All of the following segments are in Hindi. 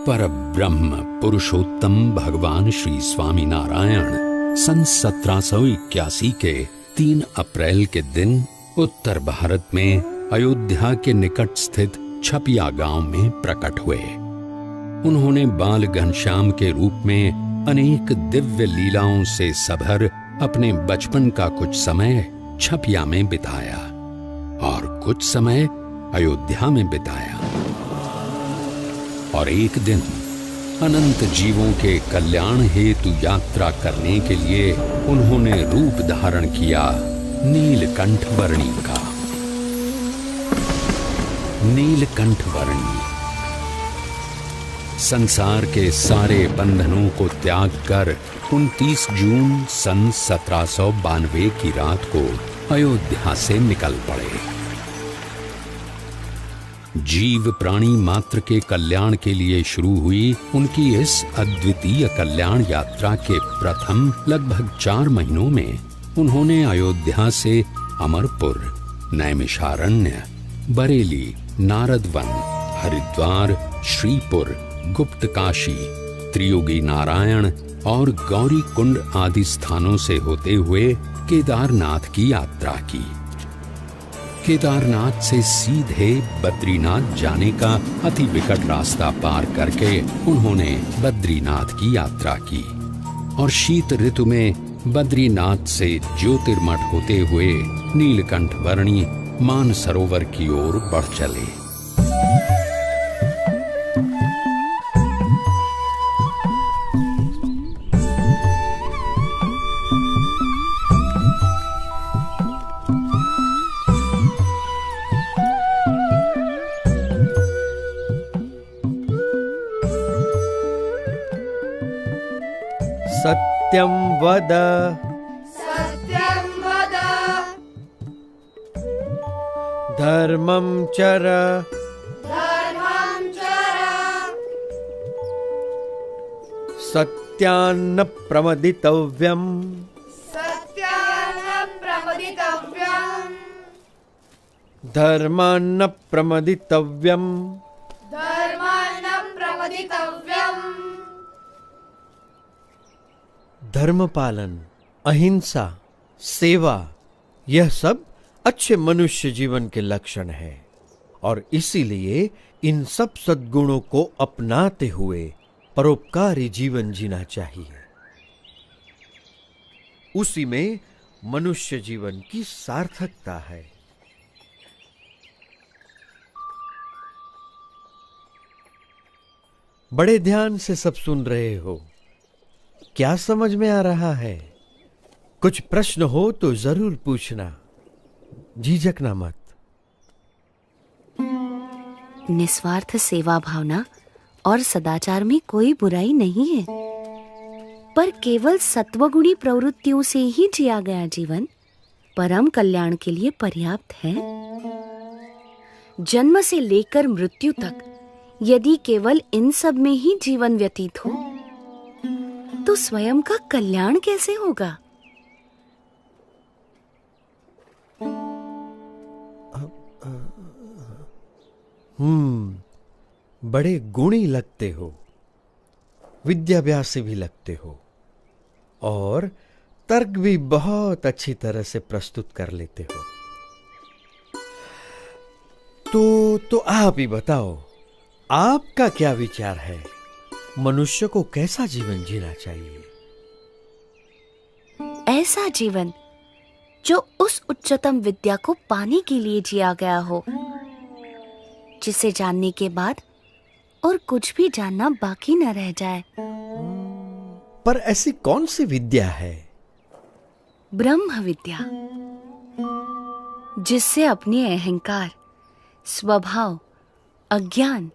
परब्रह्म पुरुषोत्तम भगवान श्री स्वामी नारायण सन 1781 के 3 अप्रैल के दिन उत्तर भारत में अयोध्या के निकट स्थित छपिया गांव में प्रकट हुए। उन्होंने बाल घनश्याम के रूप में अनेक दिव्य लीलाओं से सभर अपने बचपन का कुछ समय छपिया में बिताया और कुछ समय अयोध्या में बिताया। और एक दिन अनंत जीवों के कल्याण हेतु यात्रा करने के लिए उन्होंने रूप धारण किया नीलकंठ वर्णी का। नीलकंठ वर्णी संसार के सारे बंधनों को त्याग कर 29 जून सन 1792 की रात को अयोध्या से निकल पड़े। जीव प्राणी मात्र के कल्याण के लिए शुरू हुई उनकी इस अद्वितीय कल्याण यात्रा के प्रथम लगभग 4 महीनों में उन्होंने अयोध्या से अमरपुर, नैमिषारण्य, बरेली, नारदवन, हरिद्वार, श्रीपुर, गुप्तकाशी, त्रियोगी नारायण और गौरी कुंड आदि स्थानों से होते हुए केदारनाथ की यात्रा की। केदारनाथ से सीधे बद्रीनाथ जाने का अति विकट रास्ता पार करके उन्होंने बद्रीनाथ की यात्रा की और शीत ऋतु में बद्रीनाथ से ज्योतिर्मठ होते हुए नीलकंठ वर्णी मानसरोवर की ओर बढ़ चले। सत्यं वद धर्मं चर सत्यान्न प्रमदितव्यम् धर्मान्न प्रमदितव्यम् धर्म पालन, अहिंसा, सेवा, यह सब अच्छे मनुष्य जीवन के लक्षण हैं और इसीलिए इन सब सद्गुणों को अपनाते हुए परोपकारी जीवन जीना चाहिए। उसी में मनुष्य जीवन की सार्थकता है। बड़े ध्यान से सब सुन रहे हो। क्या समझ में आ रहा है? कुछ प्रश्न हो तो जरूर पूछना, झिझकना मत। निस्वार्थ सेवा भावना और सदाचार में कोई बुराई नहीं है, पर केवल सत्वगुणी प्रवृत्तियों से ही जिया गया जीवन परम कल्याण के लिए पर्याप्त है। जन्म से लेकर मृत्यु तक यदि केवल इन सब में ही जीवन व्यतीत हो तो स्वयं का कल्याण कैसे होगा? बड़े गुणी लगते हो, विद्याभ्यासी भी लगते हो और तर्क भी बहुत अच्छी तरह से प्रस्तुत कर लेते हो। तो आप ही बताओ, आपका क्या विचार है? मनुष्य को कैसा जीवन जीना चाहिए? ऐसा जीवन जो उस उच्चतम विद्या को पाने के लिए जिया गया हो, जिसे जानने के बाद और कुछ भी जानना बाकी न रह जाए। पर ऐसी कौन सी विद्या है? ब्रह्म विद्या, जिससे अपने अहंकार, स्वभाव, अज्ञान,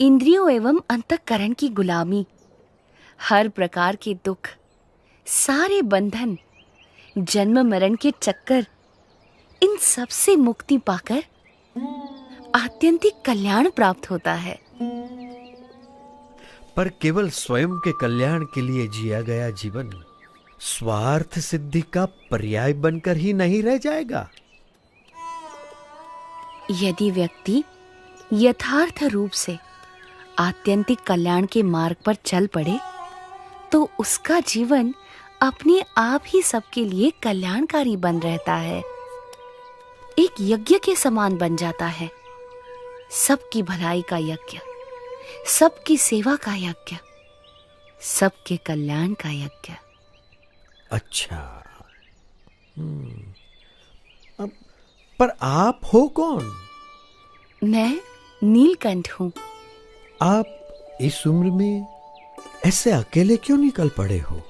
इंद्रियों एवं अंतःकरण की गुलामी, हर प्रकार के दुख, सारे बंधन, जन्म मरण के चक्कर, इन सब से मुक्ति पाकर आत्यंतिक कल्याण प्राप्त होता है। पर केवल स्वयं के कल्याण के लिए जिया गया जीवन स्वार्थ सिद्धि का पर्याय बनकर ही नहीं रह जाएगा। यदि व्यक्ति यथार्थ रूप से आत्यंतिक कल्याण के मार्ग पर चल पड़े तो उसका जीवन अपने आप ही सबके लिए कल्याणकारी बन रहता है, एक यज्ञ के समान बन जाता है। सबकी भलाई का यज्ञ, सबकी सेवा का यज्ञ, सबके कल्याण का यज्ञ। अच्छा। अब पर आप हो कौन? मैं नीलकंठ हूं। आप इस उम्र में ऐसे अकेले क्यों निकल पड़े हो?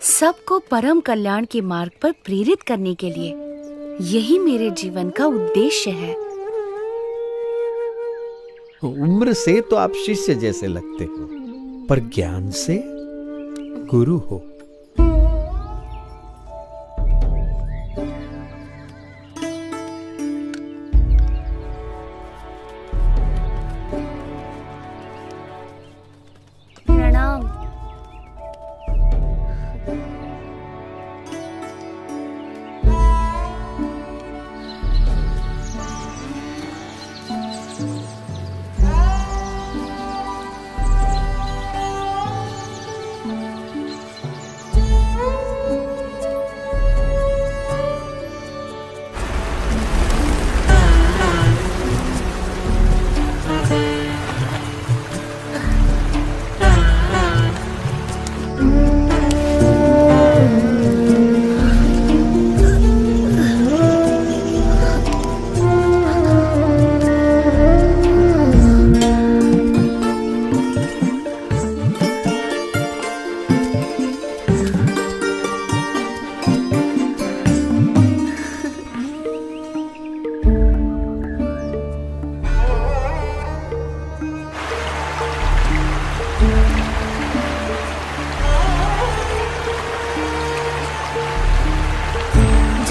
सबको परम कल्याण के मार्ग पर प्रेरित करने के लिए, यही मेरे जीवन का उद्देश्य है। उम्र से तो आप शिष्य जैसे लगते हो, पर ज्ञान से गुरु हो। प्रणाम।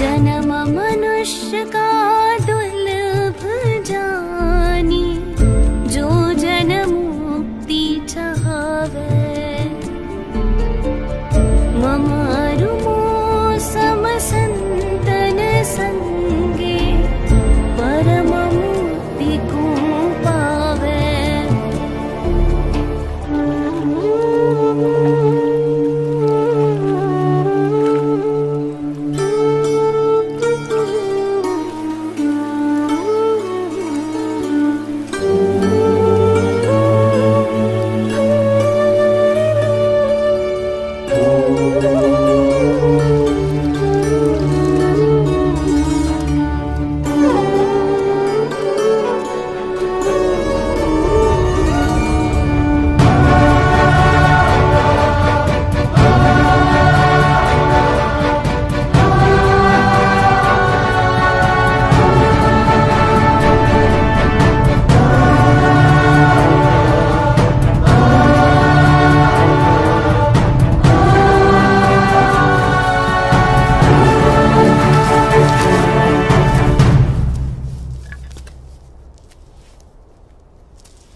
जन्म मनुष्य का दुर्लभ जानी, जो जन मुक्ति चाहवे। ममारु मौसम संतन संगे, परम मुक्ति को पावे।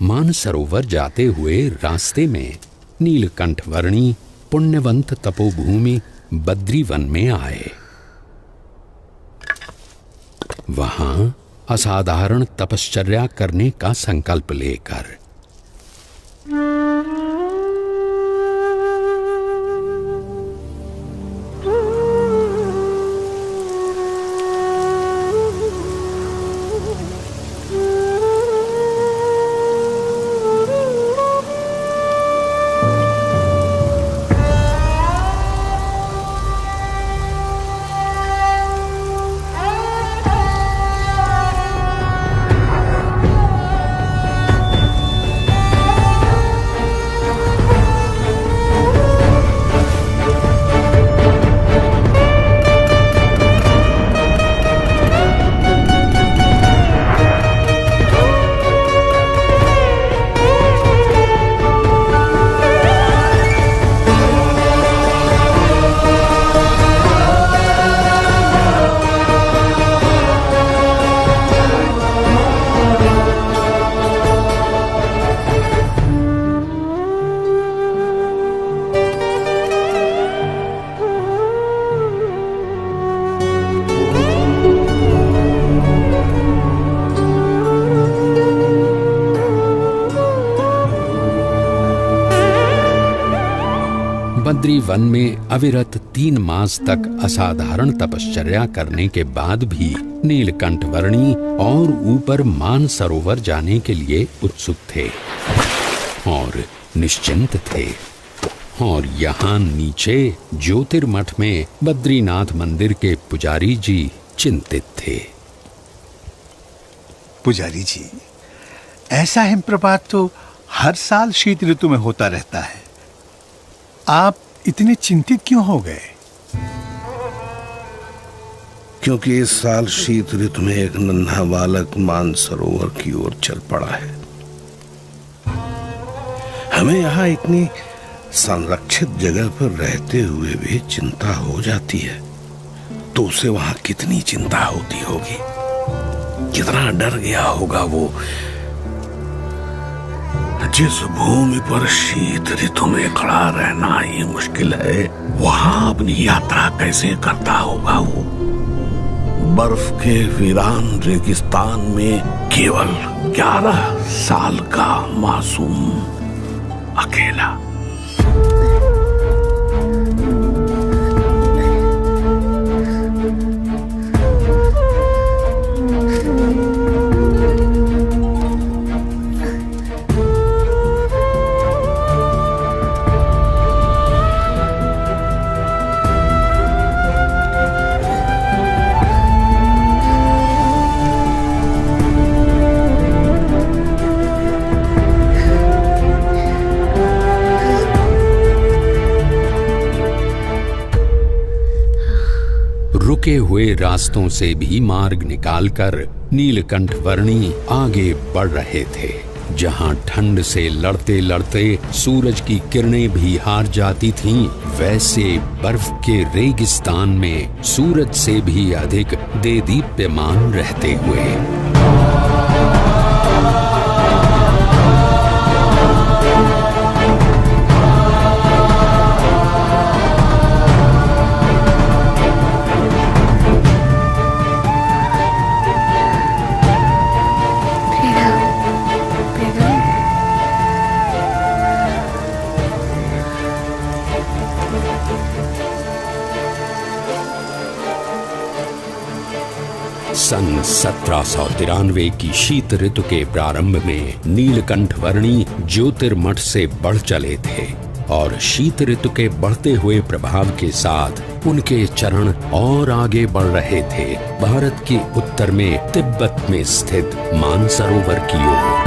मानसरोवर जाते हुए रास्ते में नीलकंठ वर्णी पुण्यवंत तपोभूमि बद्रीवन में आए। वहां असाधारण तपश्चर्या करने का संकल्प लेकर बद्री वन में अविरत 3 मास तक असाधारण तपश्चर्या करने के बाद भी नीलकंठ वर्णी और ऊपर मानसरोवर जाने के लिए उत्सुक थे और निश्चिंत थे। और यहाँ नीचे ज्योतिर्मठ में बद्रीनाथ मंदिर के पुजारी जी चिंतित थे। पुजारी जी, ऐसा हिमप्रपात तो हर साल शीत ऋतु में होता रहता है, आप इतने चिंतित क्यों हो गए? क्योंकि इस साल शीत ऋतु में एक नन्हा बालक मानसरोवर की ओर चल पड़ा है। हमें यहाँ इतनी संरक्षित जगह पर रहते हुए भी चिंता हो जाती है, तो उसे वहां कितनी चिंता होती होगी, कितना डर गया होगा वो। जिस भूमि पर शीत ऋतु में खड़ा रहना ही मुश्किल है, वहां अपनी यात्रा कैसे करता होगा वो। बर्फ के वीरान रेगिस्तान में केवल 11 साल का मासूम अकेला। रुके हुए रास्तों से भी मार्ग निकालकर नीलकंठ वर्णी आगे बढ़ रहे थे। जहां ठंड से लड़ते लड़ते सूरज की किरणें भी हार जाती थीं, वैसे बर्फ के रेगिस्तान में सूरज से भी अधिक देदीप्यमान रहते हुए सन 1793 की शीत ऋतु के प्रारंभ में नीलकंठ वर्णी ज्योतिर्मठ से बढ़ चले थे और शीत ऋतु के बढ़ते हुए प्रभाव के साथ उनके चरण और आगे बढ़ रहे थे, भारत के उत्तर में तिब्बत में स्थित मानसरोवर की ओर।